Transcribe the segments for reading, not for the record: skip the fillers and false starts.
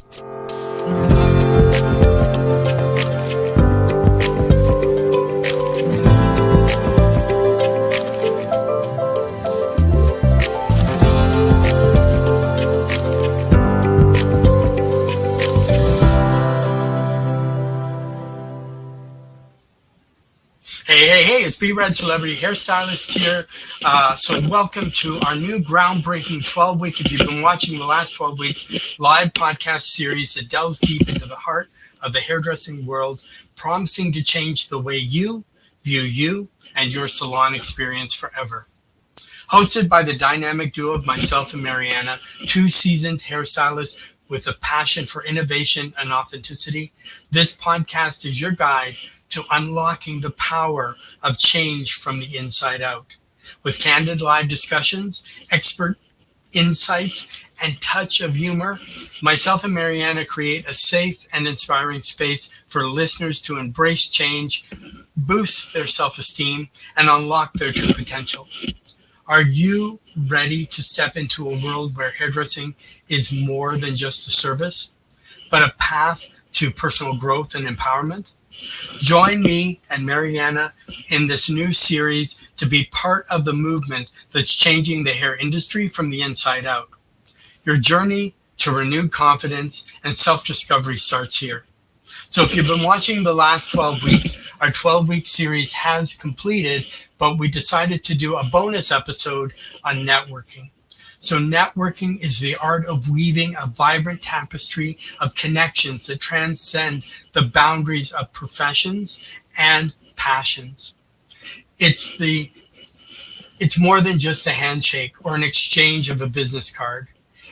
Hey, it's B-Red Celebrity Hairstylist here. So welcome to our new groundbreaking 12-week, if you've been watching the last 12 weeks, live podcast series that delves deep into the heart of the hairdressing world, promising to change the way you view you and your salon experience forever. Hosted by the dynamic duo of myself and Mariana, two seasoned hairstylists with a passion for innovation and authenticity, this podcast is your guide to unlocking the power of change from the inside out. With candid live discussions, expert insights, and touch of humor, myself and Mariana create a safe and inspiring space for listeners to embrace change, boost their self-esteem, and unlock their true potential. Are you ready to step into a world where hairdressing is more than just a service, but a path to personal growth and empowerment? Join me and Mariana in this new series to be part of the movement that's changing the hair industry from the inside out. Your journey to renewed confidence and self-discovery starts here. So if you've been watching the last 12 weeks, our 12-week series has completed, but we decided to do a bonus episode on networking. So networking is the art of weaving a vibrant tapestry of connections that transcend the boundaries of professions and passions. It's more than just a handshake or an exchange of a business card.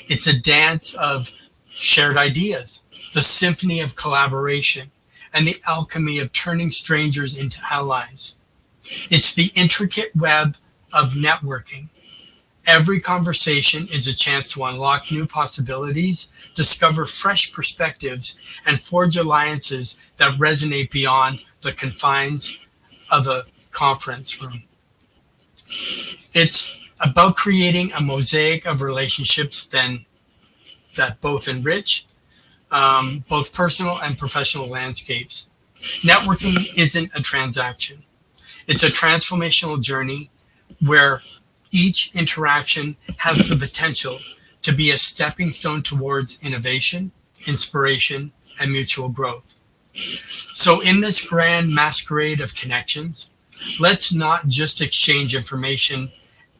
It's a dance of shared ideas, the symphony of collaboration, and the alchemy of turning strangers into allies. It's the intricate web of networking. Every conversation is a chance to unlock new possibilities, discover fresh perspectives, and forge alliances that resonate beyond the confines of a conference room. It's about creating a mosaic of relationships that both enrich both personal and professional landscapes. Networking isn't a transaction. It's a transformational journey where each interaction has the potential to be a stepping stone towards innovation, inspiration, and mutual growth. So in this grand masquerade of connections, let's not just exchange information,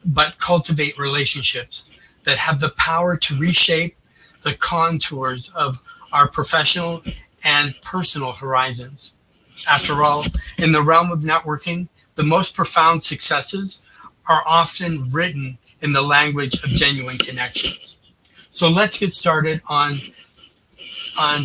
but cultivate relationships that have the power to reshape the contours of our professional and personal horizons. After all, in the realm of networking, the most profound successes are often written in the language of genuine connections. So let's get started on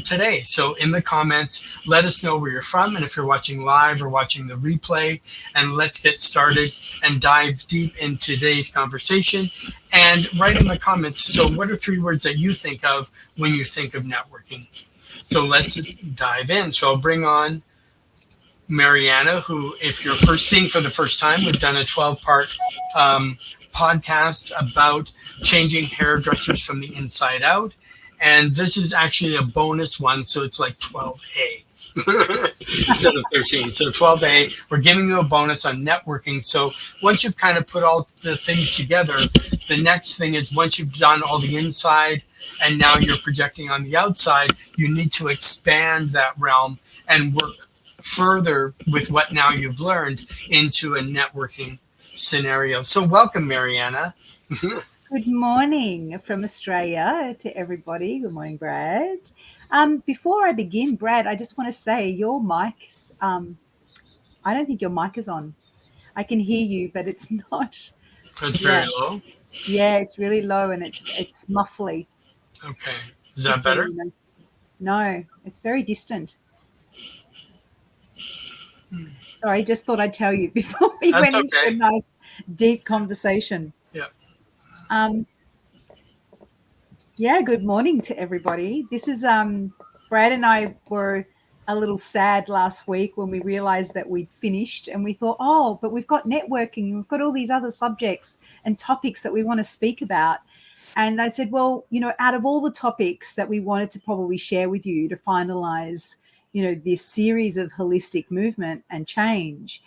today. So in the comments, let us know where you're from and if you're watching live or watching the replay, and let's get started and dive deep into today's conversation. And write in the comments, so what are 3 words that you think of when you think of networking? So let's dive in. So I'll bring on Mariana, who, if you're seeing for the first time, we've done a 12-part podcast about changing hairdressers from the inside out. And this is actually a bonus one, so it's like 12A instead of 13. So 12A, we're giving you a bonus on networking. So once you've kind of put all the things together, the next thing is once you've done all the inside and now you're projecting on the outside, you need to expand that realm and work further with what now you've learned into a networking scenario. So welcome, Mariana. Good morning from Australia to everybody. Good morning, Brad. Before I begin, Brad, I just want to say your mic's, I don't think your mic is on. I can hear you, but it's not. It's very low? Yeah, it's really low and it's muffly. Okay. Is that better? No, it's very distant. Sorry, just thought I'd tell you before we went into a nice deep conversation. Yeah. Good morning to everybody. This is Brad and I were a little sad last week when we realized that we'd finished, and we thought, but we've got networking, we've got all these other subjects and topics that we want to speak about. And I said, well, out of all the topics that we wanted to probably share with you to finalize, this series of holistic movement and change,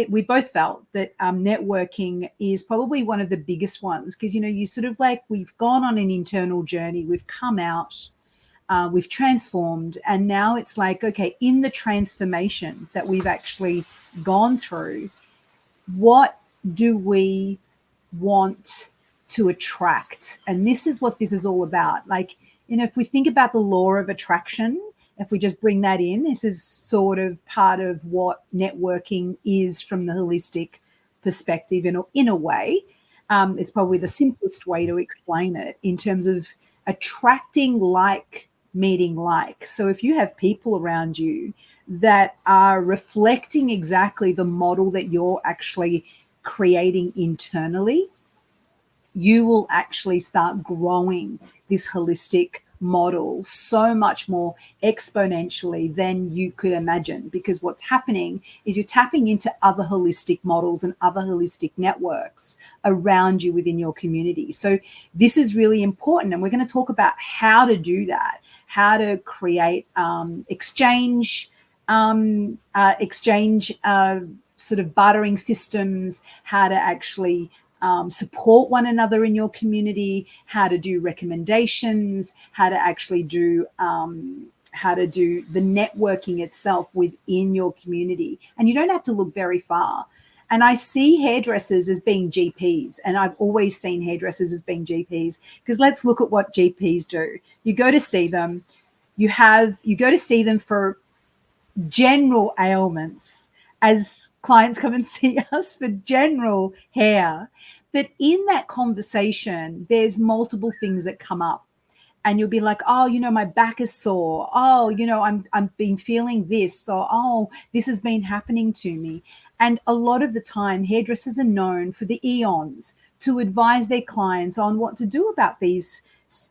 we both felt that networking is probably one of the biggest ones, because, you sort of like, we've gone on an internal journey, we've come out, we've transformed, and now it's like, okay, in the transformation that we've actually gone through, what do we want to attract? And this is what this is all about. Like, if we think about the law of attraction, if we just bring that in, this is sort of part of what networking is from the holistic perspective in a way. It's probably the simplest way to explain it, in terms of attracting like, meeting like. So if you have people around you that are reflecting exactly the model that you're actually creating internally, you will actually start growing this holistic model so much more exponentially than you could imagine. Because what's happening is you're tapping into other holistic models and other holistic networks around you within your community. So this is really important, and we're going to talk about how to do that, how to create exchange sort of bartering systems, how to actually support one another in your community, how to do recommendations, how to actually do the networking itself within your community. And you don't have to look very far. And I see hairdressers as being GPs, and I've always seen hairdressers as being GPs, because let's look at what GPs do. You go to see them, you go to see them for general ailments, as clients come and see us for general hair. But in that conversation, there's multiple things that come up. And you'll be like, oh, my back is sore. Oh, I'm been feeling this. Or, oh, this has been happening to me. And a lot of the time, hairdressers are known for the eons to advise their clients on what to do about these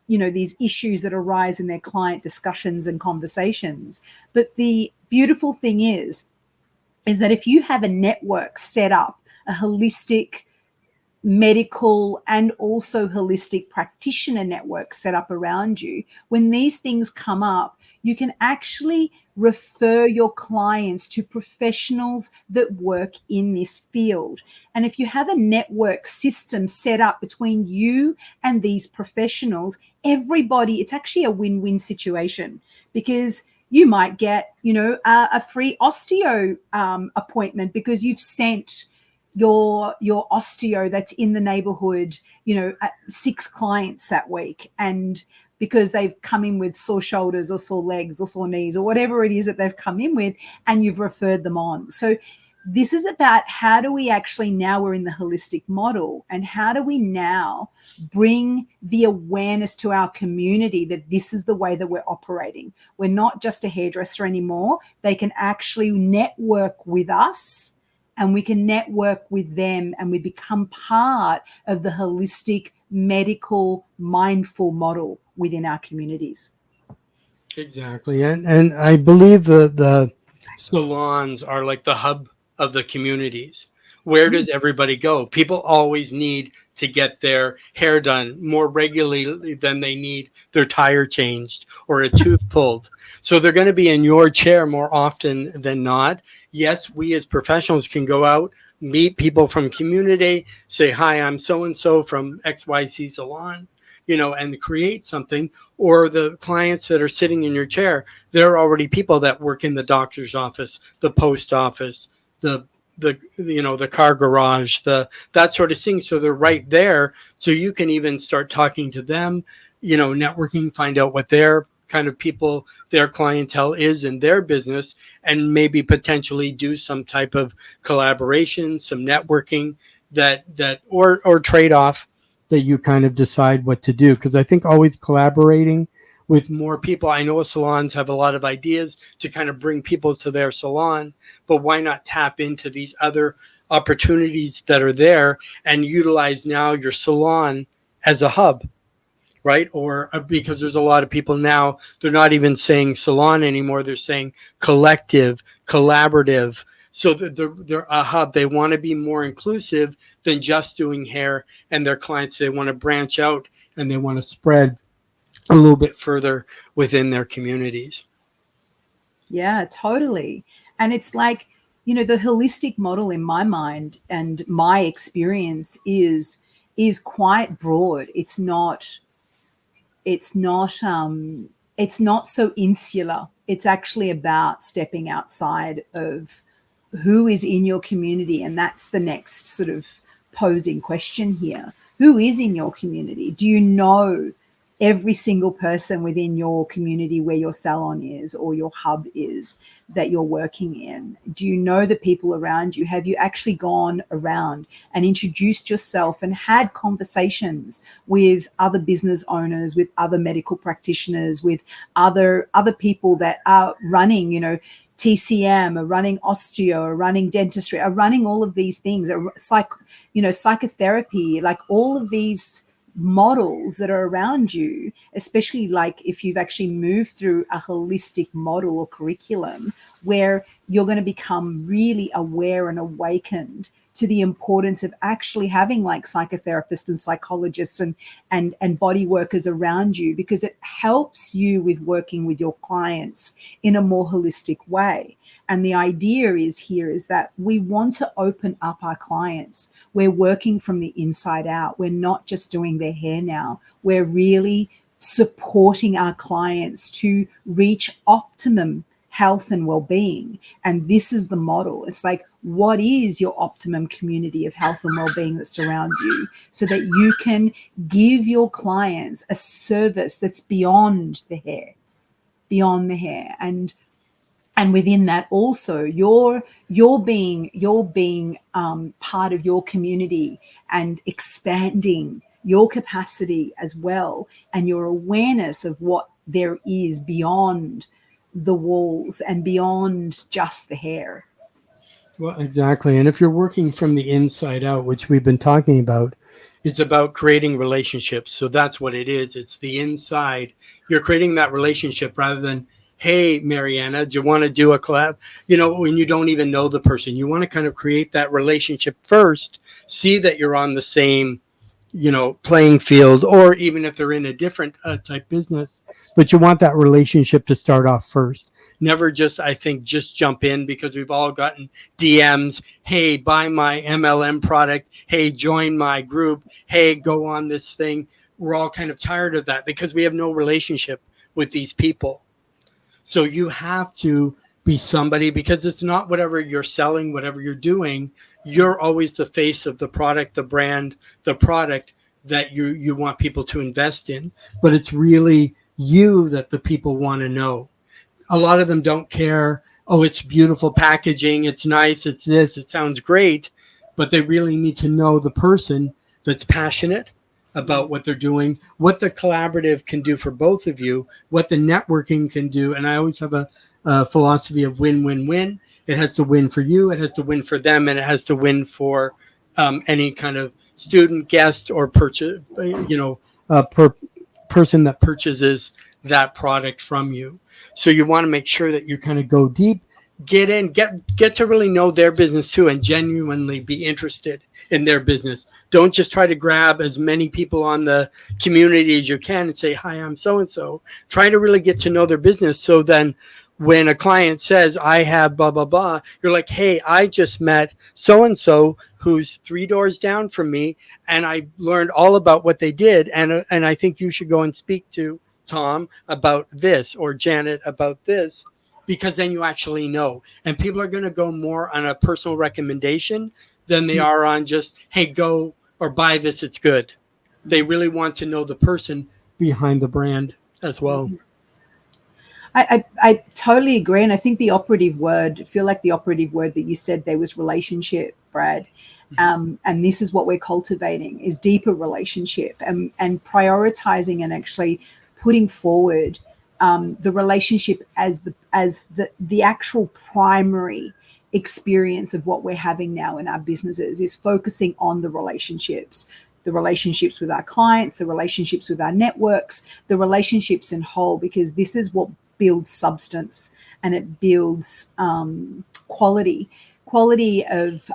issues that arise in their client discussions and conversations. But the beautiful thing is that if you have a network set up, a holistic medical and also holistic practitioner network set up around you, when these things come up, you can actually refer your clients to professionals that work in this field. And if you have a network system set up between you and these professionals, it's actually a win-win situation, because you might get, a free osteo appointment because you've sent your osteo that's in the neighborhood, 6 clients that week, and because they've come in with sore shoulders or sore legs or sore knees or whatever it is that they've come in with, and you've referred them on. So this is about how do we actually, now we're in the holistic model, and how do we now bring the awareness to our community that this is the way that we're operating. We're not just a hairdresser anymore. They can actually network with us, and we can network with them, and we become part of the holistic, medical, mindful model within our communities. Exactly. And I believe the salons are like the hub of the communities. Where does everybody go? People always need to get their hair done more regularly than they need their tire changed or a tooth pulled. So they're going to be in your chair more often than not. Yes, we as professionals can go out, meet people from community, say, hi, I'm so-and-so from XYZ Salon, and create something. Or the clients that are sitting in your chair, they're already people that work in the doctor's office, the post office, the car garage, that sort of thing. So they're right there. So you can even start talking to them, networking, find out what their kind of people, their clientele is in their business, and maybe potentially do some type of collaboration, some networking or trade off that you kind of decide what to do. Because I think always collaborating with more people. I know salons have a lot of ideas to kind of bring people to their salon, but why not tap into these other opportunities that are there and utilize now your salon as a hub, right? Or because there's a lot of people now, they're not even saying salon anymore. They're saying collective, collaborative. So they're a hub. They want to be more inclusive than just doing hair, and their clients, they want to branch out and they want to spread a little bit further within their communities. Yeah, totally. And it's like, the holistic model in my mind and my experience is quite broad. It's not so insular. It's actually about stepping outside of who is in your community. And that's the next sort of posing question here. Who is in your community? Do you know every single person within your community where your salon is or your hub is that you're working in? Do you know the people around you? Have you actually gone around and introduced yourself and had conversations with other business owners, with other medical practitioners, with other people that are running, TCM, are running osteo, are running dentistry, are running all of these things, psychotherapy, like all of these models that are around you, especially like if you've actually moved through a holistic model or curriculum where you're going to become really aware and awakened to the importance of actually having like psychotherapists and psychologists and body workers around you, because it helps you with working with your clients in a more holistic way. And the idea is that we want to open up our clients. We're working from the inside out. We're not just doing their hair now. We're really supporting our clients to reach optimum health and well-being. And this is the model. It's like, what is your optimum community of health and well-being that surrounds you, so that you can give your clients a service that's beyond the hair. And within that also you're being part of your community and expanding your capacity as well, and your awareness of what there is beyond the walls and beyond just the hair. Well, exactly. And if you're working from the inside out, which we've been talking about, it's about creating relationships. So that's what it is. It's the inside. You're creating that relationship rather than, hey, Mariana, do you want to do a collab? When you don't even know the person, you want to kind of create that relationship first, see that you're on the same, playing field, or even if they're in a different type business, but you want that relationship to start off first. Never just jump in, because we've all gotten DMs. Hey, buy my MLM product. Hey, join my group. Hey, go on this thing. We're all kind of tired of that because we have no relationship with these people. So you have to be somebody, because it's not whatever you're selling, whatever you're doing. You're always the face of the product, the brand, the product that you want people to invest in. But it's really you that the people want to know. A lot of them don't care. Oh, it's beautiful packaging. It's nice. It's this. It sounds great. But they really need to know the person that's passionate about what they're doing, what the collaborative can do for both of you, what the networking can do. And I always have a philosophy of win-win-win. It has to win for you, it has to win for them, and it has to win for any kind of student, guest, or purchase, person that purchases that product from you. So you want to make sure that you kind of go deep, get in, get to really know their business too, and genuinely be interested in their business. Don't just try to grab as many people on the community as you can and say, hi, I'm so-and-so. Try to really get to know their business. So then when a client says, I have blah, blah, blah, you're like, hey, I just met so-and-so who's 3 doors down from me, and I learned all about what they did. And I think you should go and speak to Tom about this, or Janet about this, because then you actually know. And people are going to go more on a personal recommendation than they are on just, hey, go or buy this, it's good. They really want to know the person behind the brand as well. I totally agree. And I think the operative word that you said there was relationship, Brad. And this is what we're cultivating, is deeper relationship, and prioritizing and actually putting forward the relationship as the actual primary experience of what we're having now in our businesses, is focusing on the relationships with our clients, the relationships with our networks, the relationships in whole, because this is what builds substance, and it builds quality quality of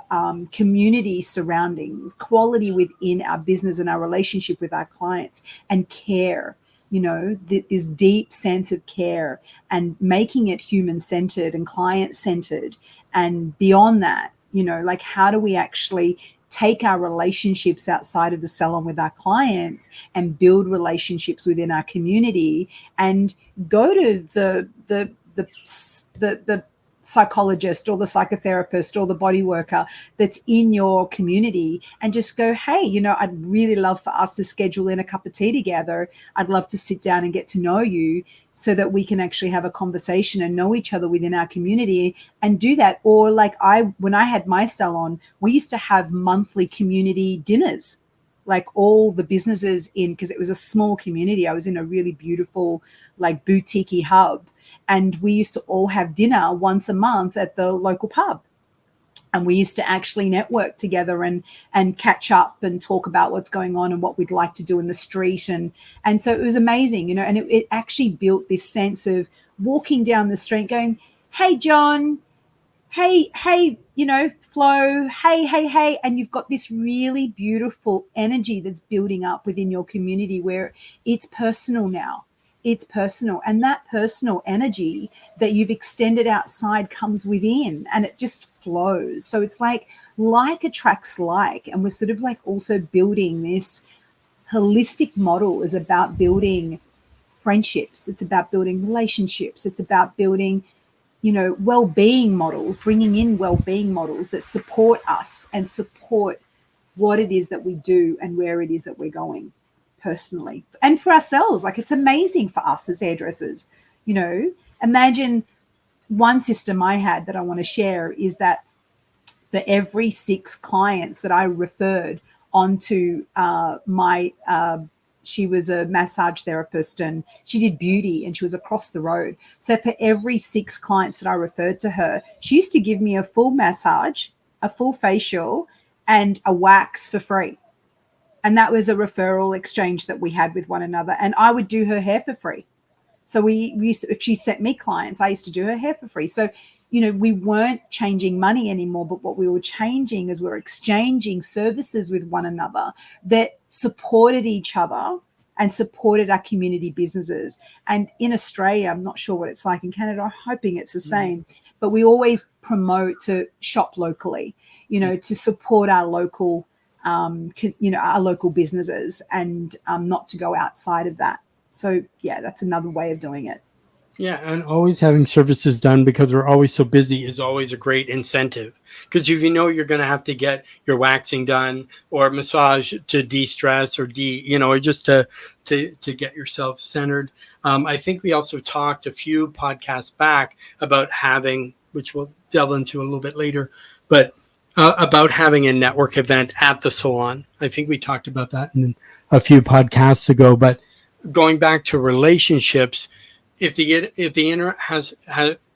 community surroundings, quality within our business and our relationship with our clients, and care. This deep sense of care, and making it human-centered and client-centered. And beyond that, like, how do we actually take our relationships outside of the salon with our clients and build relationships within our community, and go to the psychologist or the psychotherapist or the body worker that's in your community, and just go, hey, I'd really love for us to schedule in a cup of tea together. I'd love to sit down and get to know you, so that we can actually have a conversation and know each other within our community, and do that. Or like, when I had my salon, we used to have monthly community dinners, like all the businesses because it was a small community. I was in a really beautiful, like, boutique-y hub. And we used to all have dinner once a month at the local pub. And we used to actually network together and catch up and talk about what's going on and what we'd like to do in the street. And so it was amazing, and it actually built this sense of walking down the street going, hey, John, hey, Flo, hey. And you've got this really beautiful energy that's building up within your community, where it's personal now. It's personal, and that personal energy that you've extended outside comes within, and it just flows. So it's like attracts like, and we're sort of like also building this holistic model. Is about building friendships. It's about building relationships. It's about building, well-being models, bringing in well-being models that support us and support what it is that we do and where it is that we're going personally and for ourselves. Like, it's amazing for us as hairdressers. Imagine one system I had that I want to share is that for every 6 clients that I referred onto she was a massage therapist, and she did beauty, and she was across the road. So for every 6 clients that I referred to her, she used to give me a full massage, a full facial, and a wax for free. And that was a referral exchange that we had with one another. And I would do her hair for free. So we used to, if she sent me clients, I used to do her hair for free. So, we weren't changing money anymore, but what we were changing is we're exchanging services with one another that supported each other and supported our community businesses. And in Australia, I'm not sure what it's like in Canada, I'm hoping it's the same, but we always promote to shop locally, to support our local our local businesses, and not to go outside of that. So yeah, that's another way of doing it. Yeah, and always having services done because we're always so busy is always a great incentive. Because if you're going to have to get your waxing done or massage to de-stress or just to get yourself centered. I think we also talked a few podcasts back about having, which we'll delve into a little bit later, but about having a network event at the salon. I think we talked about that in a few podcasts ago. But going back to relationships, if the inner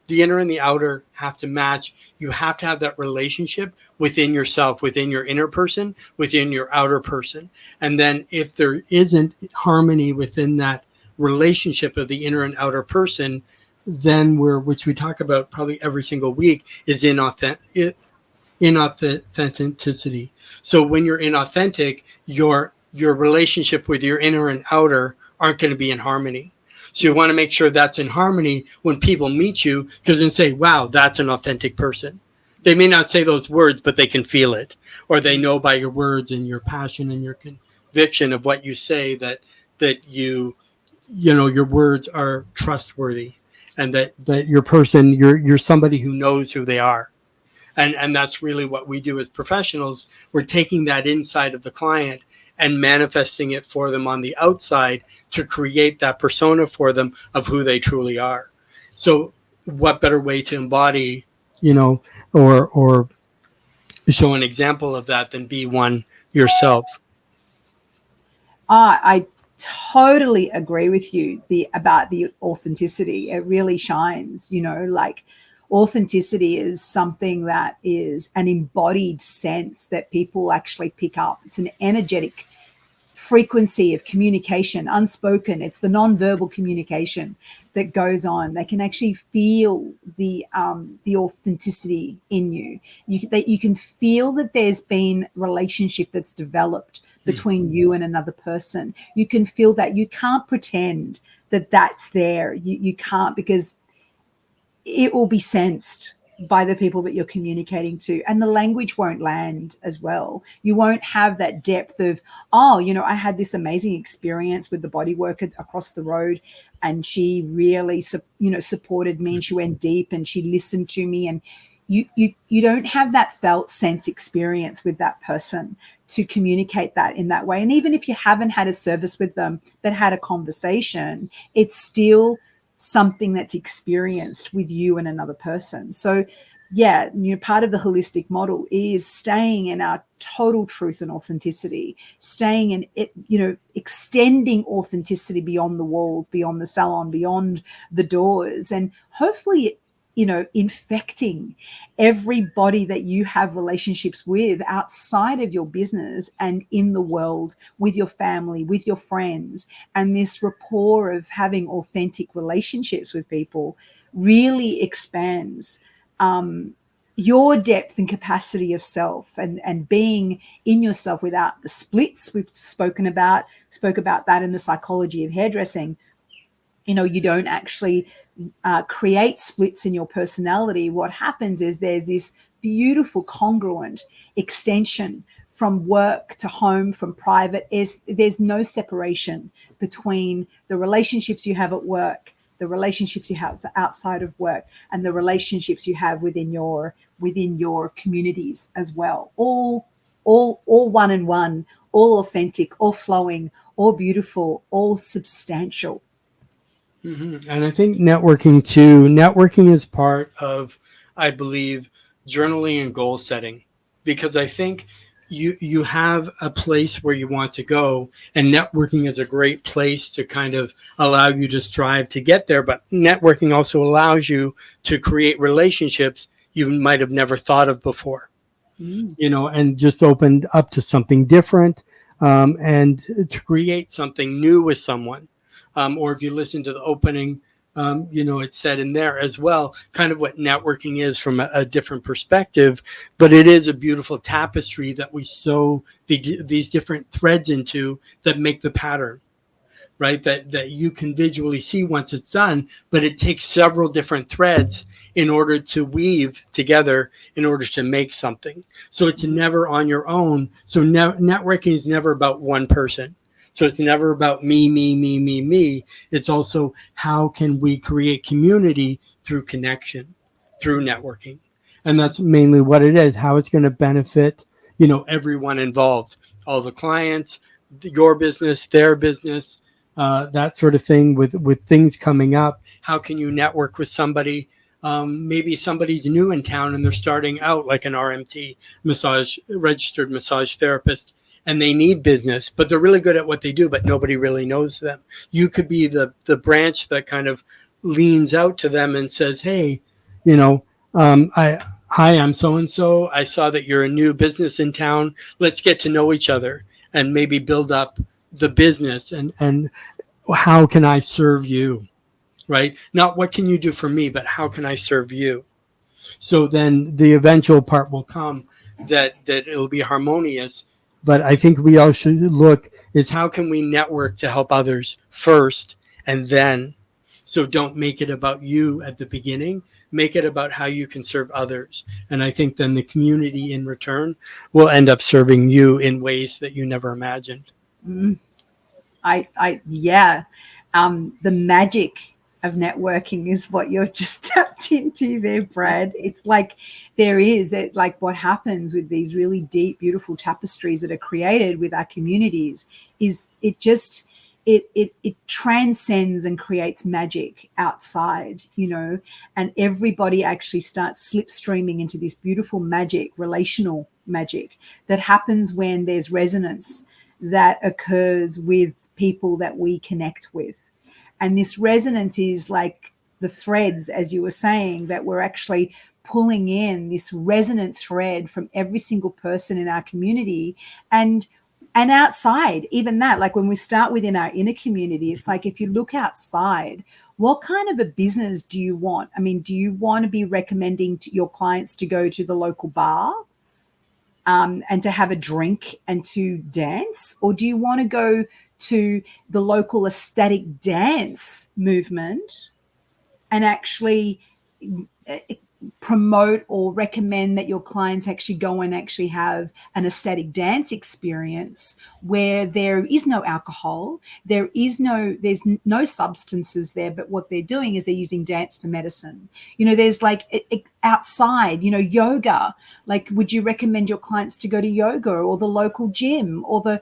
the inner and the outer have to match, you have to have that relationship within yourself, within your inner person, within your outer person. And then if there isn't harmony within that relationship of the inner and outer person, then which we talk about probably every single week, is inauthenticity. So when you're inauthentic, your relationship with your inner and outer aren't going to be in harmony. So you want to make sure that's in harmony when people meet you, because then say, wow, that's an authentic person. They may not say those words, but they can feel it, or they know by your words and your passion and your conviction of what you say that your words are trustworthy, and that your person, you're somebody who knows who they are. And that's really what we do as professionals. We're taking that inside of the client and manifesting it for them on the outside to create that persona for them of who they truly are. So what better way to embody, or show an example of that than be one yourself? I totally agree with you about the authenticity. It really shines, like authenticity is something that is an embodied sense that people actually pick up. It's an energetic frequency of communication, unspoken. It's the nonverbal communication that goes on. They can actually feel the authenticity in you. You can feel that there's been relationship that's developed between you and another person. You can feel that. You can't pretend that that's there. You can't, because it will be sensed by the people that you're communicating to, and the language won't land as well. You won't have that depth of, oh, I had this amazing experience with the body worker across the road, and she really supported me, and she went deep and she listened to me, and you don't have that felt sense experience with that person to communicate that in that way. And even if you haven't had a service with them but had a conversation, it's still something that's experienced with you and another person. So yeah, part of the holistic model is staying in our total truth and authenticity, staying in it, extending authenticity beyond the walls, beyond the salon, beyond the doors, and hopefully infecting everybody that you have relationships with outside of your business and in the world, with your family, with your friends. And this rapport of having authentic relationships with people really expands your depth and capacity of self, and being in yourself without the splits. We've spoke about that in the psychology of hairdressing. You don't actually create splits in your personality. What happens is there's this beautiful congruent extension from work to home, from private. There's no separation between the relationships you have at work, the relationships you have outside of work, and the relationships you have within your communities as well. All one and one, all authentic, all flowing, all beautiful, all substantial. Mm-hmm. And I think networking too. Networking is part of, I believe, journaling and goal setting, because I think you have a place where you want to go, and networking is a great place to kind of allow you to strive to get there. But networking also allows you to create relationships you might have never thought of before. And just opened up to something different, and to create something new with someone. Or if you listen to the opening, it's said in there as well, kind of what networking is from a different perspective. But it is a beautiful tapestry that we sew these different threads into that make the pattern, right? That you can visually see once it's done, but it takes several different threads in order to weave together in order to make something. So it's never on your own. So networking is never about one person. So it's never about me. It's also, how can we create community through connection, through networking? And that's mainly what it is, how it's going to benefit, everyone involved, all the clients, your business, their business, that sort of thing. With things coming up, how can you network with somebody? Maybe somebody's new in town and they're starting out like an RMT, registered massage therapist, and they need business, but they're really good at what they do, but nobody really knows them. You could be the branch that kind of leans out to them and says, hey, hi, I'm so-and-so. I saw that you're a new business in town. Let's get to know each other and maybe build up the business, and how can I serve you, right? Not what can you do for me, but how can I serve you? So then the eventual part will come, that it'll be harmonious. But I think we all should look is, how can we network to help others first, and then, so don't make it about you at the beginning, make it about how you can serve others. And I think then the community in return will end up serving you in ways that you never imagined. Yeah. The magic of networking is what you're just tapped into there, Brad. It's like like what happens with these really deep, beautiful tapestries that are created with our communities is it transcends and creates magic outside, and everybody actually starts slipstreaming into this beautiful magic, relational magic that happens when there's resonance that occurs with people that we connect with. And this resonance is like the threads, as you were saying, that we're actually pulling in this resonant thread from every single person in our community. And And outside, even that, like when we start within our inner community, it's like if you look outside, what kind of a business do you want? I mean, do you want to be recommending to your clients to go to the local bar and to have a drink and to dance? Or do you want to go to the local aesthetic dance movement and actually promote or recommend that your clients actually go and actually have an aesthetic dance experience where there is no alcohol, there's no substances there, but what they're doing is they're using dance for medicine. There's like outside, yoga. Like, would you recommend your clients to go to yoga or the local gym or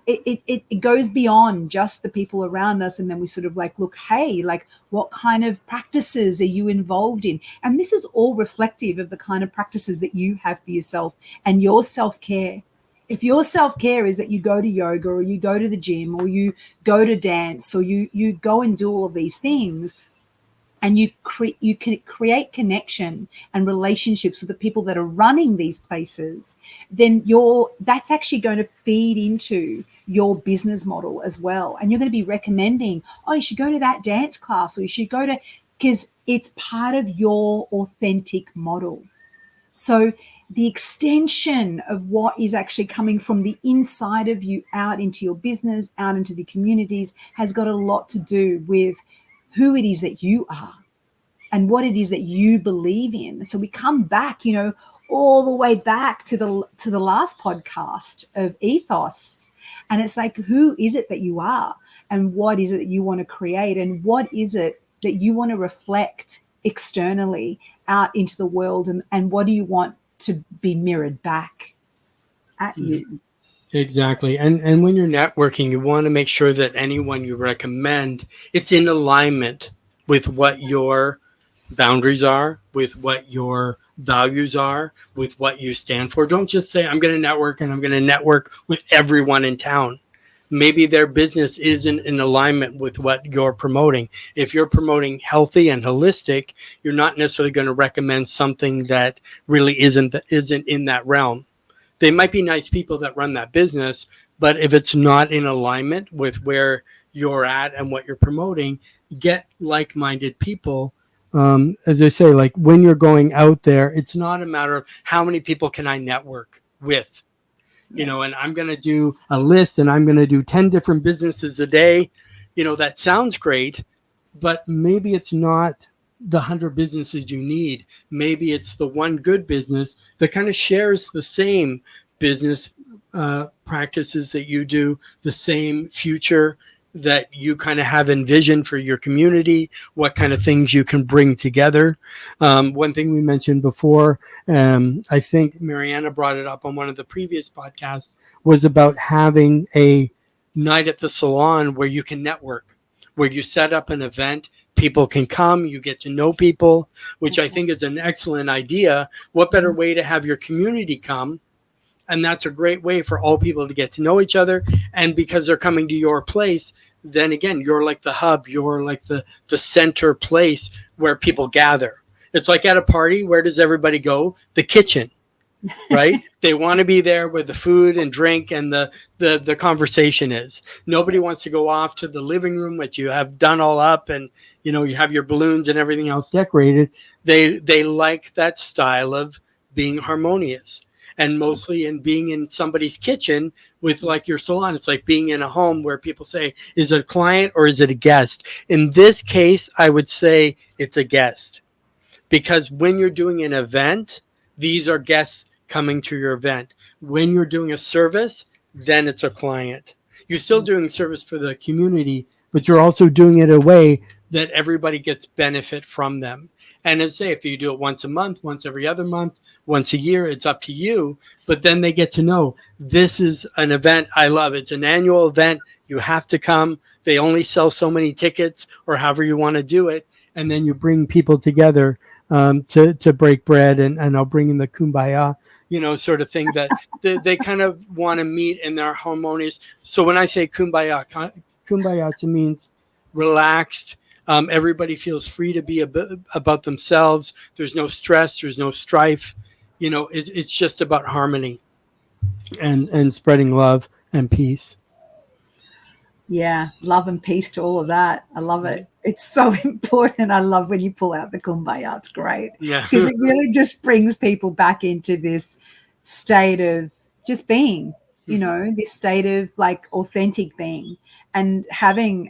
it goes beyond just the people around us. And then we sort of like, look, hey, like what kind of practices are you involved in? And this is all reflective of the kind of practices that you have for yourself and your self-care. If your self-care is that you go to yoga or you go to the gym or you go to dance or you go and do all of these things, and you can create connection and relationships with the people that are running these places, then that's actually going to feed into your business model as well. And you're going to be recommending, oh, you should go to that dance class, or you should go to, because it's part of your authentic model. So the extension of what is actually coming from the inside of you out into your business, out into the communities, has got a lot to do with who it is that you are and what it is that you believe in. So we come back, all the way back to the last podcast of ethos. And it's like, who is it that you are? And what is it that you want to create? And what is it that you want to reflect externally out into the world? And what do you want to be mirrored back at you? Exactly. And when you're networking, you want to make sure that anyone you recommend, it's in alignment with what your boundaries are, with what your values are, with what you stand for. Don't just say, I'm going to network and I'm going to network with everyone in town. Maybe their business isn't in alignment with what you're promoting. If you're promoting healthy and holistic, you're not necessarily going to recommend something that really isn't in that realm. They might be nice people that run that business, but if it's not in alignment with where you're at and what you're promoting, get like-minded people. As I say, like when you're going out there, it's not a matter of how many people can I network with, and I'm going to do a list and I'm going to do 10 different businesses a day. That sounds great, but maybe it's not the 100 businesses you need. Maybe it's the one good business that kind of shares the same business practices that you do, the same future that you kind of have envisioned for your community, what kind of things you can bring together. One thing we mentioned before, I think Mariana brought it up on one of the previous podcasts, was about having a night at the salon where you can network, where you set up an event, people can come, you get to know people, which I think is an excellent idea. What better way to have your community come? And that's a great way for all people to get to know each other. And because they're coming to your place, then again, you're like the hub, you're like the center place where people gather. It's like at a party, where does everybody go? The kitchen, right? They want to be there where the food and drink and the conversation is. Nobody wants to go off to the living room, which you have done all up and, you have your balloons and everything else decorated. They like that style of being harmonious. And mostly in being in somebody's kitchen with like your salon, it's like being in a home where people say, is it a client or is it a guest? In this case, I would say it's a guest, because when you're doing an event, these are guests coming to your event. When you're doing a service, then it's a client. You're still doing service for the community, but you're also doing it in a way that everybody gets benefit from them. And as I say, if you do it once a month, once every other month, once a year, it's up to you. But then they get to know, this is an event I love. It's an annual event. You have to come. They only sell so many tickets, or however you want to do it. And then you bring people together to break bread, and I'll bring in the kumbaya, sort of thing that they kind of want to meet in their harmonious. So when I say kumbaya to means relaxed. Everybody feels free to be about themselves. There's no stress. There's no strife. It's just about harmony and spreading love and peace. Yeah, love and peace to all of that. I love it. It's so important. I love when you pull out the kumbaya. It's great Yeah. because it really just brings people back into this state of just being, this state of like authentic being, and having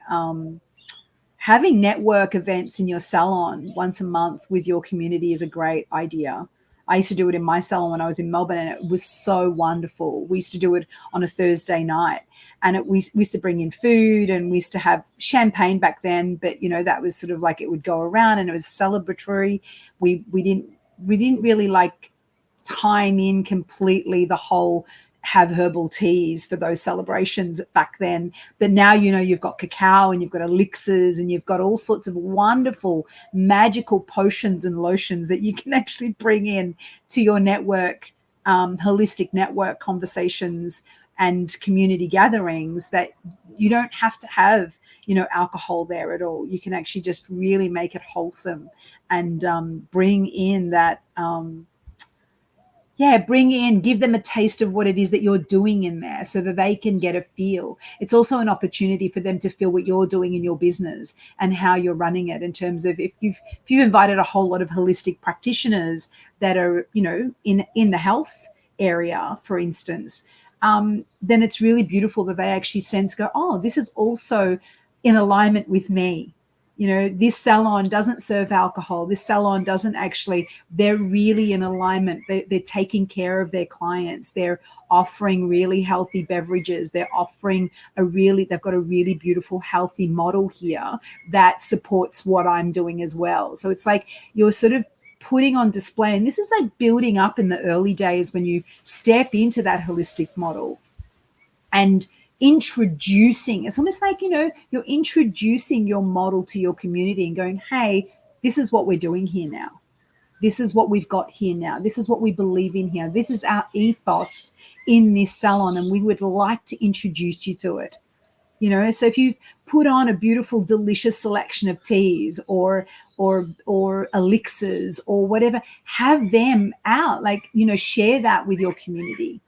network events in your salon once a month with your community is a great idea. I used to do it in my salon when I was in Melbourne, and it was so wonderful. We used to do it on a Thursday night, and we used to bring in food, and we used to have champagne back then. But that was sort of like it would go around, and it was celebratory. We didn't really like time in completely the whole have herbal teas for those celebrations back then. But now, you've got cacao, and you've got elixirs, and you've got all sorts of wonderful magical potions and lotions that you can actually bring in to your network, holistic network conversations and community gatherings, that you don't have to have, alcohol there at all. You can actually just really make it wholesome and bring in that, give them a taste of what it is that you're doing in there so that they can get a feel. It's also an opportunity for them to feel what you're doing in your business and how you're running it, in terms of if you've invited a whole lot of holistic practitioners that are, in the health area, for instance, then it's really beautiful that they actually sense, go, oh, this is also in alignment with me. This salon doesn't serve alcohol. This salon doesn't actually, they're really in alignment. They're taking care of their clients. They're offering really healthy beverages. They've got a really beautiful, healthy model here that supports what I'm doing as well. So it's like you're sort of putting on display, and this is like building up in the early days when you step into that holistic model and introducing, it's almost like, you're introducing your model to your community and going, hey, this is what we're doing here now. This is what we've got here now. This is what we believe in here. This is our ethos in this salon, and we would like to introduce you to it. So if you've put on a beautiful, delicious selection of teas or elixirs or whatever, have them out, share that with your community.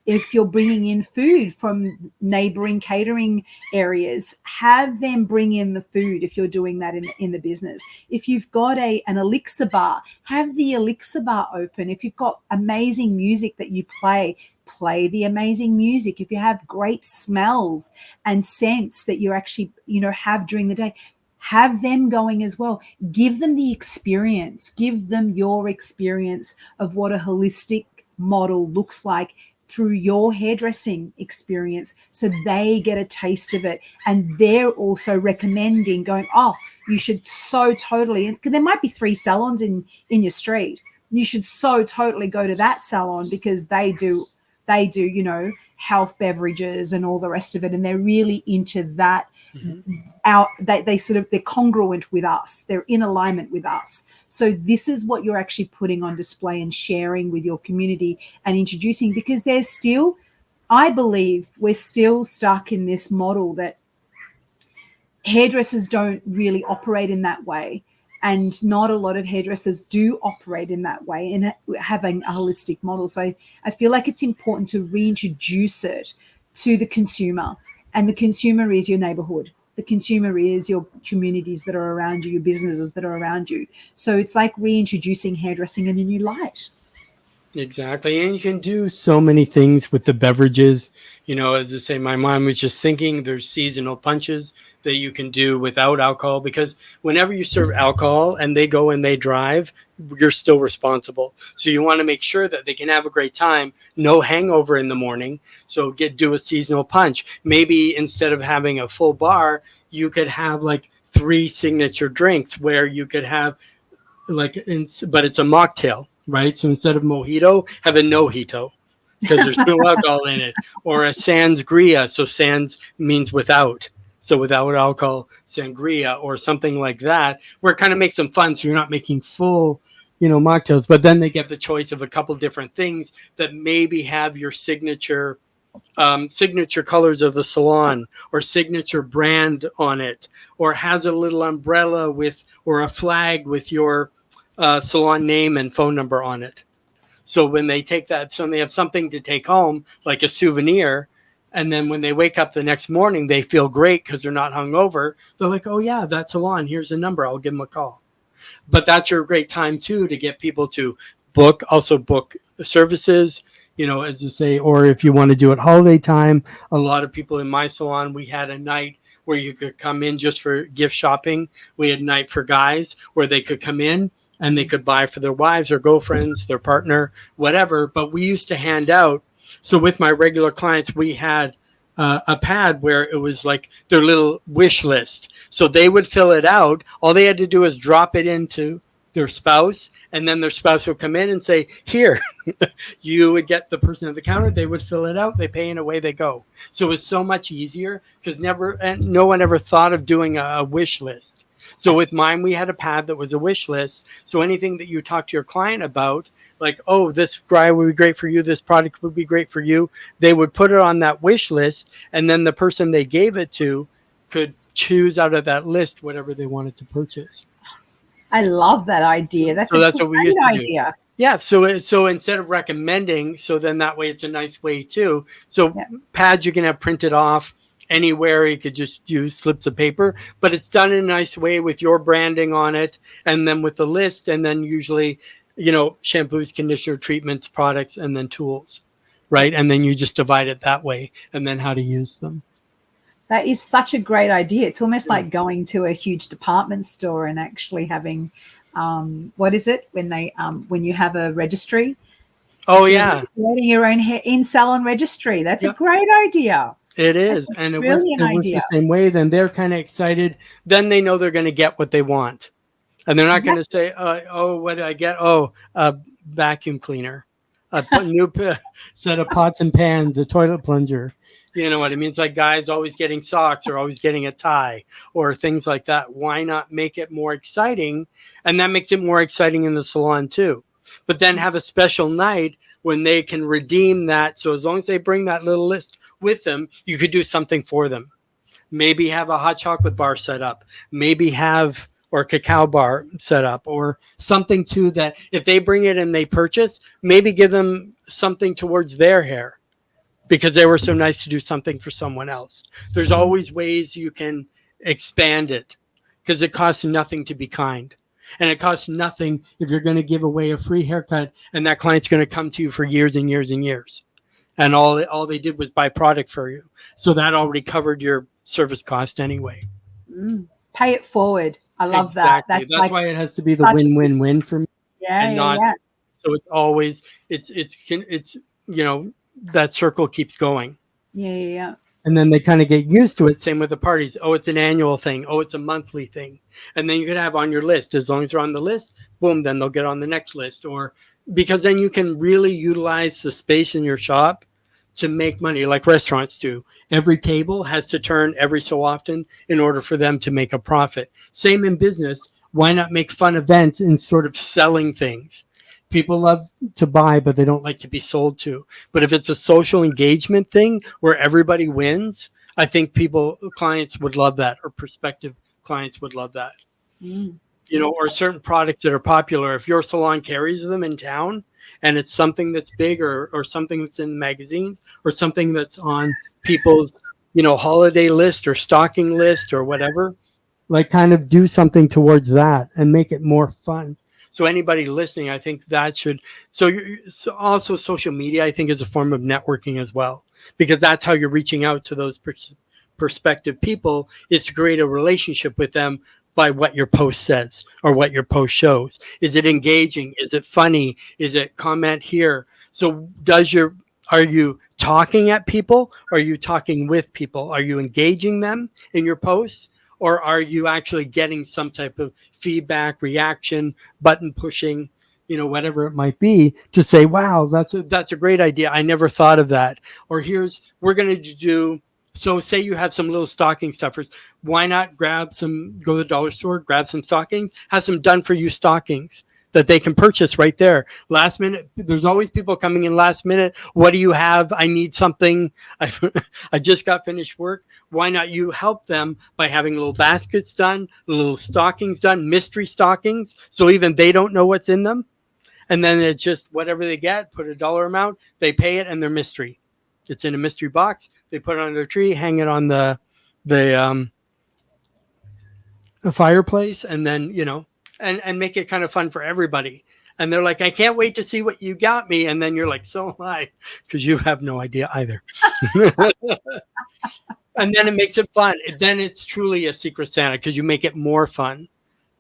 If you're bringing in food from neighboring catering areas, have them bring in the food if you're doing that in the business. If you've got an elixir bar, have the elixir bar open. If you've got amazing music that you play the amazing music. If you have great smells and scents that you actually, have during the day, have them going as well. Give them the experience. Give them your experience of what a holistic model looks like through your hairdressing experience, so they get a taste of it, and they're also recommending, going, oh, you should so totally, and there might be 3 salons in your street, you should so totally go to that salon because they do health beverages and all the rest of it, and they're really into that. They're congruent with us. They're in alignment with us. So this is what you're actually putting on display and sharing with your community and introducing, because there's still, I believe, we're still stuck in this model that hairdressers don't really operate in that way. And not a lot of hairdressers do operate in that way and having a holistic model. So I feel like it's important to reintroduce it to the consumer. And the consumer is your neighborhood. The consumer is your communities that are around you, your businesses that are around you. So it's like reintroducing hairdressing in a new light. Exactly. And you can do so many things with the beverages. As I say, my mom was just thinking there's seasonal punches that you can do without alcohol, because whenever you serve alcohol and they go and they drive, you're still responsible. So you want to make sure that they can have a great time, no hangover in the morning. So do a seasonal punch. Maybe instead of having a full bar, you could have like 3 signature drinks where you could have but it's a mocktail, right? So instead of mojito, have a no-hito, because there's no alcohol in it, or a sangria. So sans means without. So without alcohol, sangria, or something like that, where it kind of makes them fun. So you're not making full, mocktails, but then they get the choice of a couple different things that maybe have your signature colors of the salon, or signature brand on it, or has a little umbrella or a flag with your salon name and phone number on it. So when they take that, so they have something to take home, like a souvenir, And then when they wake up the next morning, they feel great because they're not hungover. They're like, oh yeah, that salon, here's a number, I'll give them a call. But that's your great time too to get people to also book services, as you say, or if you want to do it holiday time. A lot of people in my salon, we had a night where you could come in just for gift shopping. We had a night for guys where they could come in and they could buy for their wives or girlfriends, their partner, whatever. But we used to hand out. So with my regular clients, we had a pad where it was like their little wish list. So they would fill it out. All they had to do is drop it into their spouse, and then their spouse would come in and say, here, you would get the person at the counter. They would fill it out. They pay and away they go. So it was so much easier because no one ever thought of doing a wish list. So with mine, we had a pad that was a wish list. So anything that you talk to your client about, like, oh, this guy would be great for you, this product would be great for you, they would put it on that wish list, and then the person they gave it to could choose out of that list whatever they wanted to purchase. I love that idea. That's what we used to do. Yeah. So instead of recommending, so then that way it's a nice way too. So pads you can have printed off anywhere. You could just use slips of paper, but it's done in a nice way with your branding on it, and then with the list, and then usually, shampoos, conditioner, treatments, products, and then tools, right? And then you just divide it that way, and then how to use them. That is such a great idea. It's almost like going to a huge department store and actually having, what is it when you have a registry? Oh, yeah. Creating your own in-salon registry. That's a great idea. It is. And it works the same way. Then they're kind of excited. Then they know they're going to get what they want. And they're not going to say, oh, what did I get? Oh, a vacuum cleaner, a new set of pots and pans, a toilet plunger. You know what I mean? It's like guys always getting socks or always getting a tie or things like that. Why not make it more exciting? And that makes it more exciting in the salon too. But then have a special night when they can redeem that. So as long as they bring that little list with them, you could do something for them. Maybe have a hot chocolate bar set up. Maybe have or a cacao bar set up or something too that if they bring it and they purchase, maybe give them something towards their hair, because they were so nice to do something for someone else. There's always ways you can expand it because it costs nothing to be kind. And it costs nothing if you're going to give away a free haircut and that client's going to come to you for years and years and years. And all they did was buy product for you. So that already covered your service cost anyway. Pay it forward. I love that. That's why it has to be the win-win-win for me. Yeah. So it's always, it's that circle keeps going. Yeah. And then they kind of get used to it. Same with the parties. Oh, it's an annual thing. Oh, it's a monthly thing. And then you can have on your list. As long as they're on the list, boom, then they'll get on the next list. Or because then you can really utilize the space in your shop to make money like restaurants do. Every table has to turn every so often in order for them to make a profit. Same in business. Why not make fun events and sort of selling things? People love to buy, but they don't like to be sold to. But if it's a social engagement thing where everybody wins, I think clients would love that, or prospective clients would love that. Or certain products that are popular. If your salon carries them in town and it's something that's big or something that's in magazines or something that's on people's, holiday list or stocking list or whatever, like kind of do something towards that and make it more fun. So anybody listening, I think that should. So also social media, I think, is a form of networking as well, because that's how you're reaching out to those prospective people, is to create a relationship with them by what your post says or what your post shows. Is it engaging? Is it funny? Is it comment here? So are you talking at people? Are you talking with people? Are you engaging them in your posts? Or are you actually getting some type of feedback, reaction, button pushing, whatever it might be, to say, wow, that's a great idea. I never thought of that. Or we're going to do, so say you have some little stocking stuffers. Why not go to the dollar store, grab some stockings, have some done for you stockings that they can purchase right there. Last minute, there's always people coming in last minute. What do you have? I need something. I just got finished work. Why not you help them by having little baskets done, little stockings done, mystery stockings, so even they don't know what's in them. And then it's just whatever they get, put a dollar amount, they pay it, and they're mystery. It's in a mystery box. They put it on their tree, hang it on the fireplace, and then, and make it kind of fun for everybody. And they're like, I can't wait to see what you got me. And then you're like, so am I, because you have no idea either. And then it makes it fun. Then it's truly a Secret Santa because you make it more fun,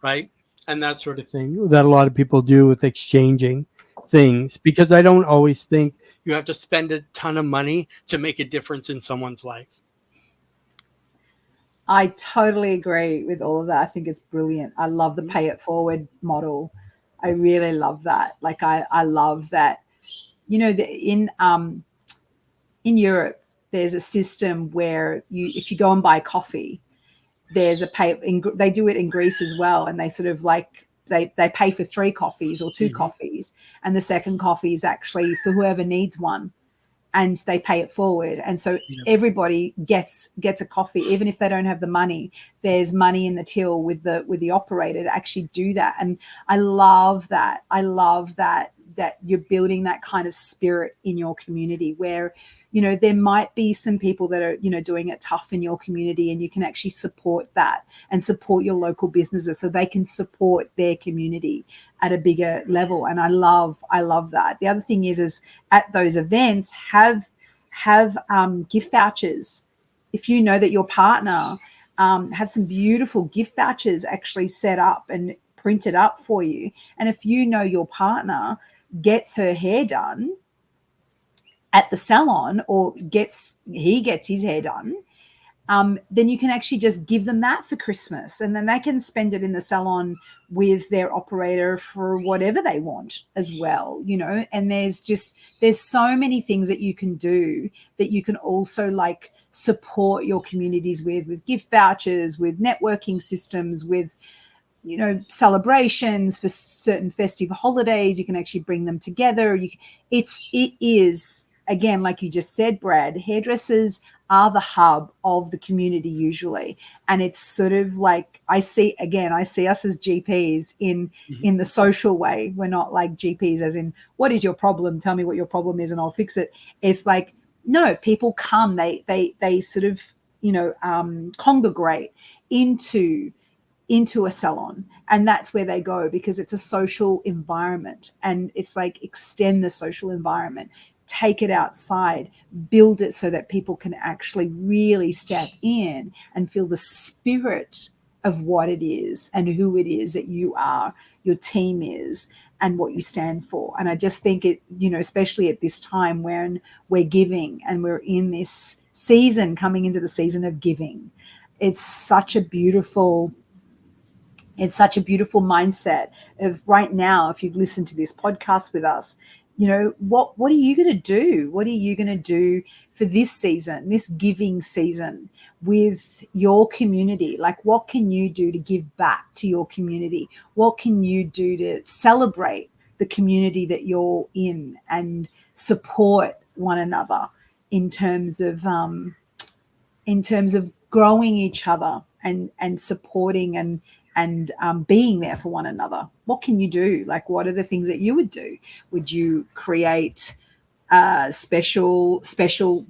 right? And that sort of thing that a lot of people do with exchanging things, because I don't always think you have to spend a ton of money to make a difference in someone's life. I totally agree with all of that. I think it's brilliant. I love the pay it forward model. I really love that. Like I love that, in Europe, there's a system where if you go and buy coffee, there's a pay. They do it in Greece as well, and they sort of like they pay for 3 coffees or 2 coffees, and the second coffee is actually for whoever needs one, and they pay it forward. And so everybody gets a coffee, even if they don't have the money. There's money in the till with the operator to actually do that, and I love that. I love that you're building that kind of spirit in your community where, there might be some people that are, doing it tough in your community, and you can actually support that and support your local businesses so they can support their community at a bigger level. And I love that. The other thing is at those events, have gift vouchers. If you know that your partner, have some beautiful gift vouchers actually set up and printed up for you. And if you know your partner gets her hair done at the salon, or he gets his hair done, then you can actually just give them that for Christmas, and then they can spend it in the salon with their operator for whatever they want as well, and there's so many things that you can do that you can also like support your communities with gift vouchers, with networking systems, with celebrations for certain festive holidays. You can actually bring them together. It is, again, like you just said, Brad, hairdressers are the hub of the community usually. And it's sort of like, I see us as GPs in the social way. We're not like GPs as in, what is your problem? Tell me what your problem is and I'll fix it. It's like, no, people come, they sort of, congregate into a salon, and that's where they go because it's a social environment, and it's like extend the social environment, take it outside, build it so that people can actually really step in and feel the spirit of what it is and who it is that you are, your team is, and what you stand for. And I just think it, especially at this time when we're giving and we're in this season, coming into the season of giving, it's such a beautiful mindset of right now. If you've listened to this podcast with us, what are you going to do? What are you going to do for this season, this giving season with your community? Like, what can you do to give back to your community? What can you do to celebrate the community that you're in and support one another in terms of growing each other and supporting and being there for one another? What can you do? Like, what are the things that you would do? Would you create special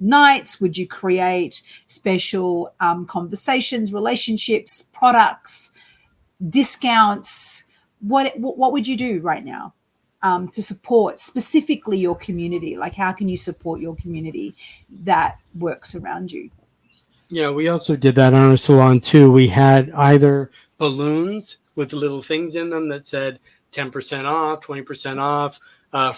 nights? Would you create special conversations, relationships, products, discounts? What would you do right now to support specifically your community? Like, how can you support your community that works around you? Yeah, we also did that on our salon too. We had either balloons with little things in them that said 10% off, 20% off,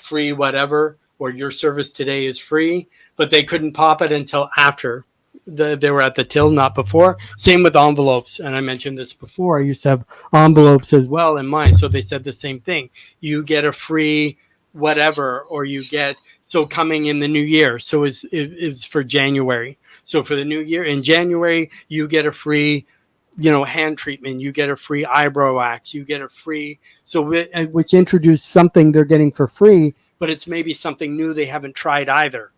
free whatever, or your service today is free, but they couldn't pop it until after they were at the till, not before. Same with envelopes. And I mentioned this before. I used to have envelopes as well in mine. So they said the same thing. You get a free whatever, or you get, so coming in the new year. So it's for January. So for the new year in January, you get a free, hand treatment, you get a free eyebrow wax, you get a free, which introduced something they're getting for free, but it's maybe something new they haven't tried either,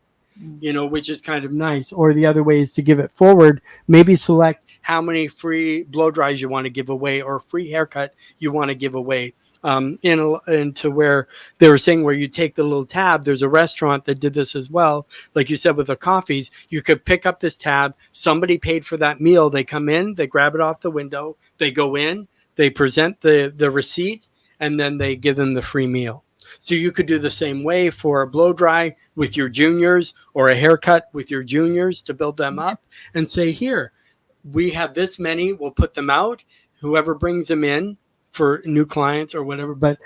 which is kind of nice. Or the other way is to give it forward, maybe select how many free blow dries you want to give away or free haircut you want to give away. into where they were saying where you take the little tab. There's a restaurant that did this as well. Like you said, with the coffees, you could pick up this tab. Somebody paid for that meal. They come in, they grab it off the window, they go in, they present the receipt, and then they give them the free meal. So you could do the same way for a blow dry with your juniors, or a haircut with your juniors, to build them up and say, here, we have this many, we'll put them out. Whoever brings them in for new clients or whatever. But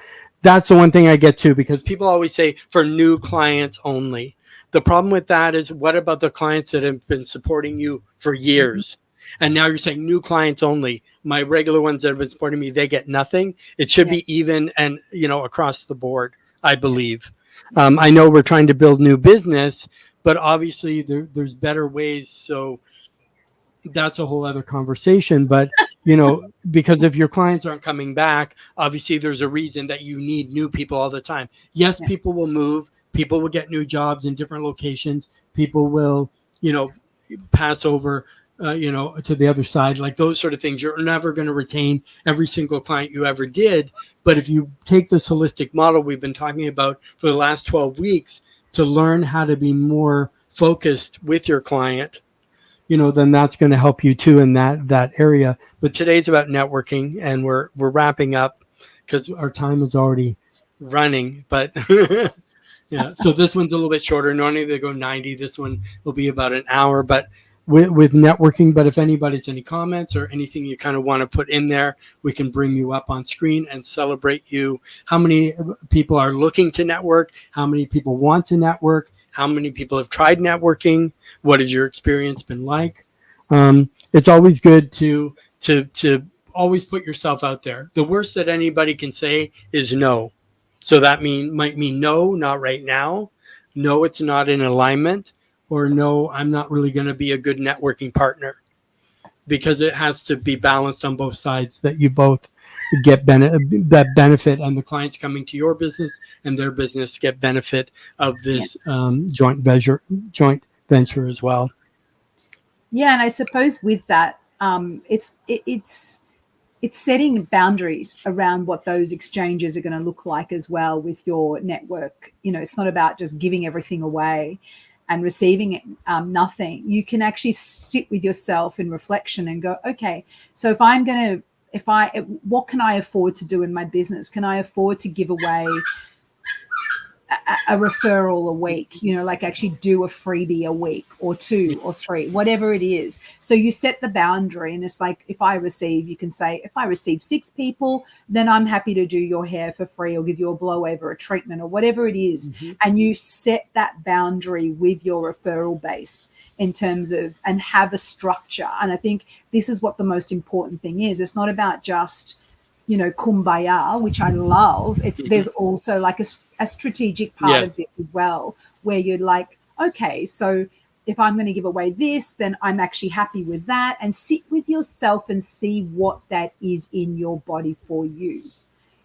that's the one thing I get to, because people always say for new clients only. The problem with that is, what about the clients that have been supporting you for years? And now you're saying new clients only. My regular ones that have been supporting me, they get nothing. It should be even and, across the board, I believe. I know we're trying to build new business, but obviously there's better ways. So that's a whole other conversation. But, because if your clients aren't coming back, obviously there's a reason that you need new people all the time. Yes, people will move. People will get new jobs in different locations. People will, pass over, to the other side, like those sort of things. You're never going to retain every single client you ever did. But if you take this holistic model we've been talking about for the last 12 weeks to learn how to be more focused with your client, then that's going to help you too in that area. But today's about networking, and we're wrapping up because our time is already running. But yeah, so this one's a little bit shorter. Normally they go 90. This one will be about an hour, but with networking. But if anybody's any comments or anything you kind of want to put in there, we can bring you up on screen and celebrate you. How many people are looking to network? How many people want to network? How many people have tried networking? What has your experience been like? It's always good to always put yourself out there. The worst that anybody can say is no. So that might mean no, not right now. No, it's not in alignment. Or no, I'm not really going to be a good networking partner, because it has to be balanced on both sides, that you both get that benefit, and the clients coming to your business and their business get benefit of this joint venture as well. Yeah, and I suppose with that, it's setting boundaries around what those exchanges are going to look like as well with your network. It's not about just giving everything away and receiving nothing. You can actually sit with yourself in reflection and go, okay, so what can I afford to do in my business? Can I afford to give away a referral a week, like actually do a freebie a week or 2 or 3, whatever it is. So you set the boundary, and it's like, you can say, if I receive 6 people, then I'm happy to do your hair for free or give you a blow over, a treatment, or whatever it is. Mm-hmm. And you set that boundary with your referral base in terms of, and have a structure. And I think this is what the most important thing is. It's not about just, kumbaya, which I love. There's also like a strategic part of this as well, where you're like, okay, so if I'm going to give away this, then I'm actually happy with that, and sit with yourself and see what that is in your body for you.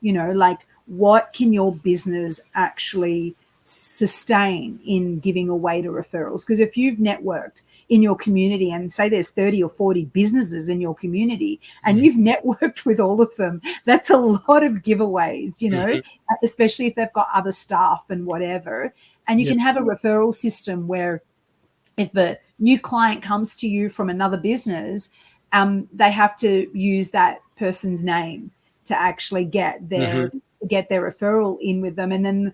Like, what can your business actually sustain in giving away to referrals? Because if you've networked in your community, and say there's 30 or 40 businesses in your community, and you've networked with all of them, that's a lot of giveaways, especially if they've got other staff and whatever. And you can have a referral system where if a new client comes to you from another business, they have to use that person's name to actually get their referral in with them. And then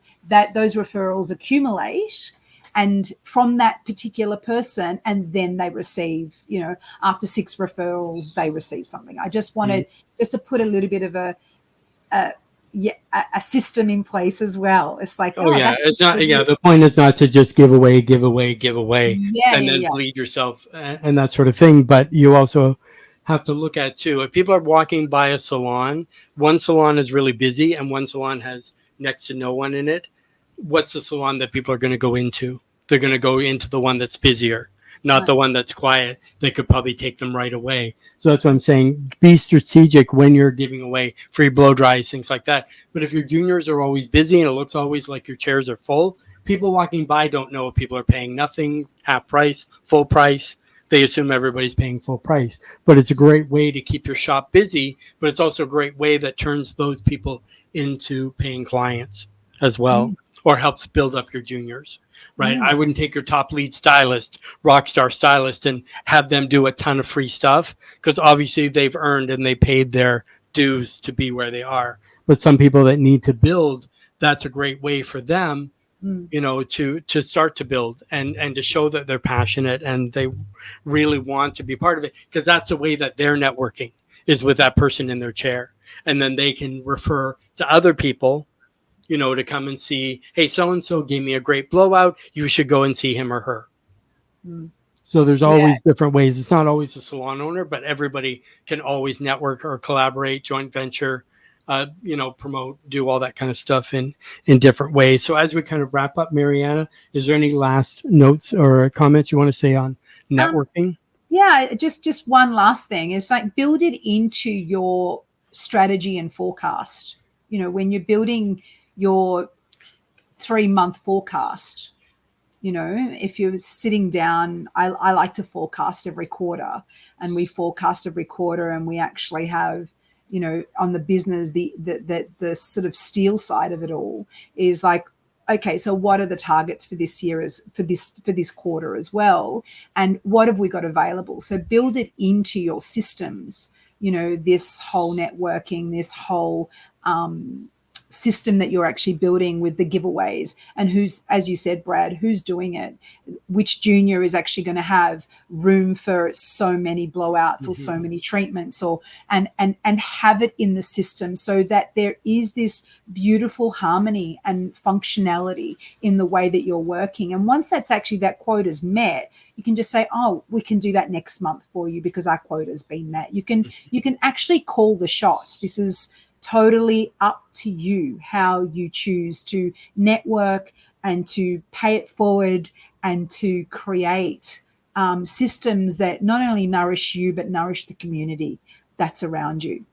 those referrals accumulate, and from that particular person, and then they receive, after 6 referrals, they receive something. I just wanted just to put a little bit of a system in place as well. It's like, it's not. The point is not to just give away, and then bleed yourself and that sort of thing. But you also have to look at too, if people are walking by a salon, one salon is really busy and one salon has next to no one in it. What's the salon that people are going to go into? They're going to go into the one that's busier, not the one that's quiet. They could probably take them right away. So that's what I'm saying. Be strategic when you're giving away free blow dries, things like that. But if your juniors are always busy and it looks always like your chairs are full, people walking by don't know if people are paying nothing, half price, full price. they assume everybody's paying full price. But it's a great way to keep your shop busy, but it's also a great way that turns those people into paying clients as well, or helps build up your juniors, right? I wouldn't take your top lead stylist, rock star stylist, and have them do a ton of free stuff, because obviously they've earned and they paid their dues to be where they are. But some people that need to build, that's a great way for them, to start to build and to show that they're passionate and they really want to be part of it, because that's the way that they're networking, is with that person in their chair. And then they can refer to other people, to come and see, hey, so-and-so gave me a great blowout. You should go and see him or her. So there's always different ways. It's not always a salon owner, but everybody can always network or collaborate, joint venture, promote, do all that kind of stuff in different ways. So as we kind of wrap up, Mariana, is there any last notes or comments you want to say on networking? Just one last thing is like build it into your strategy and forecast. When you're building your 3-month forecast, if you're sitting down, I like to forecast every quarter, and we forecast every quarter, and we actually have, on the business, the sort of steel side of it all is like, okay, so what are the targets for this year, for this quarter as well, and what have we got available? So build it into your systems, this whole networking, this whole system that you're actually building with the giveaways, and who's, as you said, Brad, who's doing it, which junior is actually going to have room for so many blowouts or so many treatments, or and have it in the system so that there is this beautiful harmony and functionality in the way that you're working. And once that quota's met, you can just say, oh, we can do that next month for you because our quota's been met. You can actually call the shots. This is totally up to you how you choose to network and to pay it forward and to create systems that not only nourish you but nourish the community that's around you.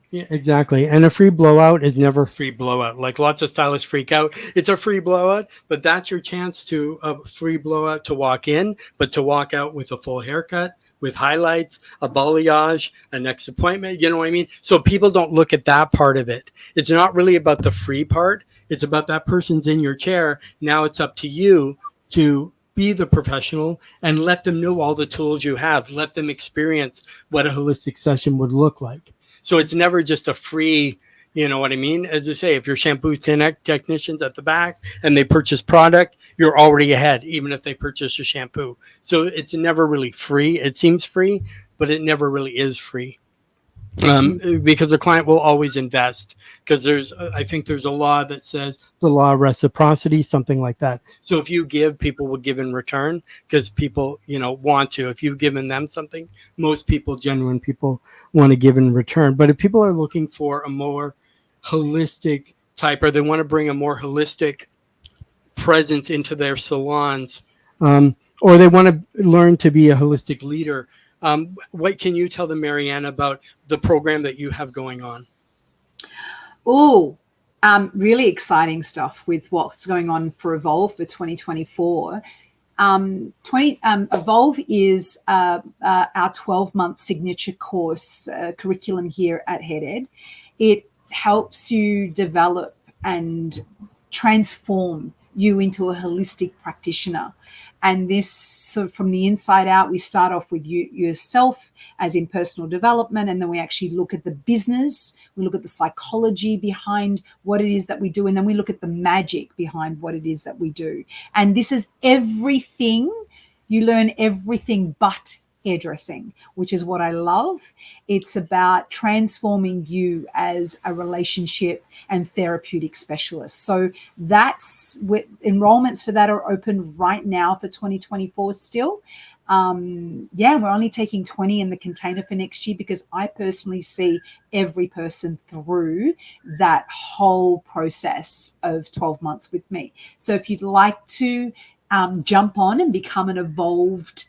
Yeah, exactly. And a free blowout is never a free blowout. Like lots of stylists freak out. It's a free blowout, but that's your chance to a free blowout to walk in, but to walk out with a full haircut, with highlights, a balayage, a next appointment. You know what I mean? So people don't look at that part of it. It's not really about the free part. It's about that person's in your chair. Now it's up to you to be the professional and let them know all the tools you have. Let them experience what a holistic session would look like. So it's never just a free, you know what I mean? As I say, if your shampoo technician's at the back and they purchase product, you're already ahead, even if they purchase your shampoo. So it's never really free. It seems free, but it never really is free. Because the client will always invest, because I think there's a law that says the law of reciprocity, something like that. So if you give, people will give in return, because people, want to. If you've given them something, most people, genuine people, want to give in return. But if people are looking for a more holistic type, or they want to bring a more holistic presence into their salons, or they want to learn to be a holistic leader, what can you tell them, Marianne, about the program that you have going on? Really exciting stuff with what's going on for Evolve for 2024. Evolve is our 12-month signature course curriculum here at HeadEd. It helps you develop and transform you into a holistic practitioner. And this, so from the inside out, we start off with yourself, as in personal development, and then we actually look at the business, we look at the psychology behind what it is that we do, and then we look at the magic behind what it is that we do. And this is everything. You learn everything but hairdressing, which is what I love. It's about transforming you as a relationship and therapeutic specialist. So that's what enrollments for that are open right now for 2024 still. We're only taking 20 in the container for next year, because I personally see every person through that whole process of 12 months with me. So if you'd like to jump on and become an evolved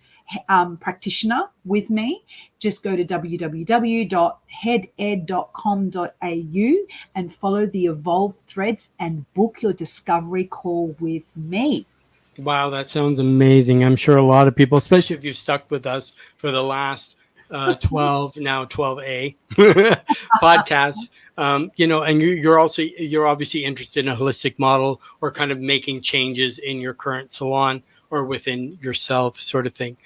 practitioner with me, just go to www.headed.com.au and follow the Evolve threads and book your discovery call with me. Wow, that sounds amazing. I'm sure a lot of people, especially if you've stuck with us for the last 12, now 12A podcasts, and you're obviously interested in a holistic model or kind of making changes in your current salon or within yourself, sort of thing.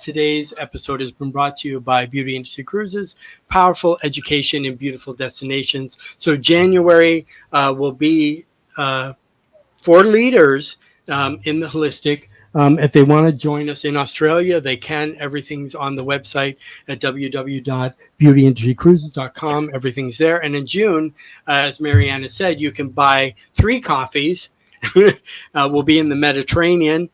Today's episode has been brought to you by Beauty Industry Cruises, powerful education in beautiful destinations. So January will be for leaders in the holistic. If they want to join us in Australia, they can. Everything's on the website at www.beautyindustrycruises.com. Everything's there. And in June, as Marianne has said, you can buy 3 coffees. We'll be in the Mediterranean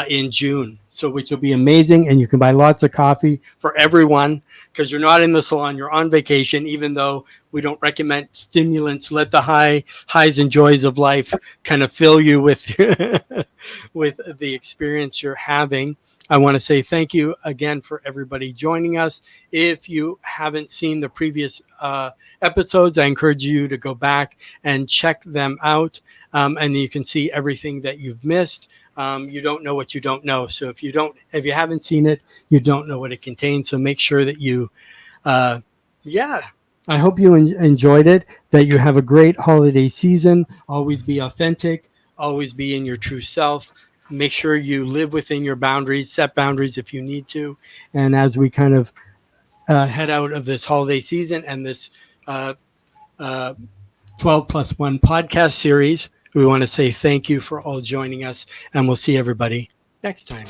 in June, so which will be amazing. And you can buy lots of coffee for everyone because you're not in the salon, you're on vacation, even though we don't recommend stimulants. Let the highs and joys of life kind of fill you with with the experience you're having. I want to say thank you again for everybody joining us. If you haven't seen the previous episodes, I encourage you to go back and check them out. And you can see everything that you've missed. You don't know what you don't know. So if you haven't seen it, you don't know what it contains. So make sure that you, I hope you enjoyed it, that you have a great holiday season. Always be authentic, always be in your true self. Make sure you live within your boundaries, set boundaries if you need to. And as we kind of head out of this holiday season and this 12 plus 1 podcast series, we want to say thank you for all joining us, and we'll see everybody next time.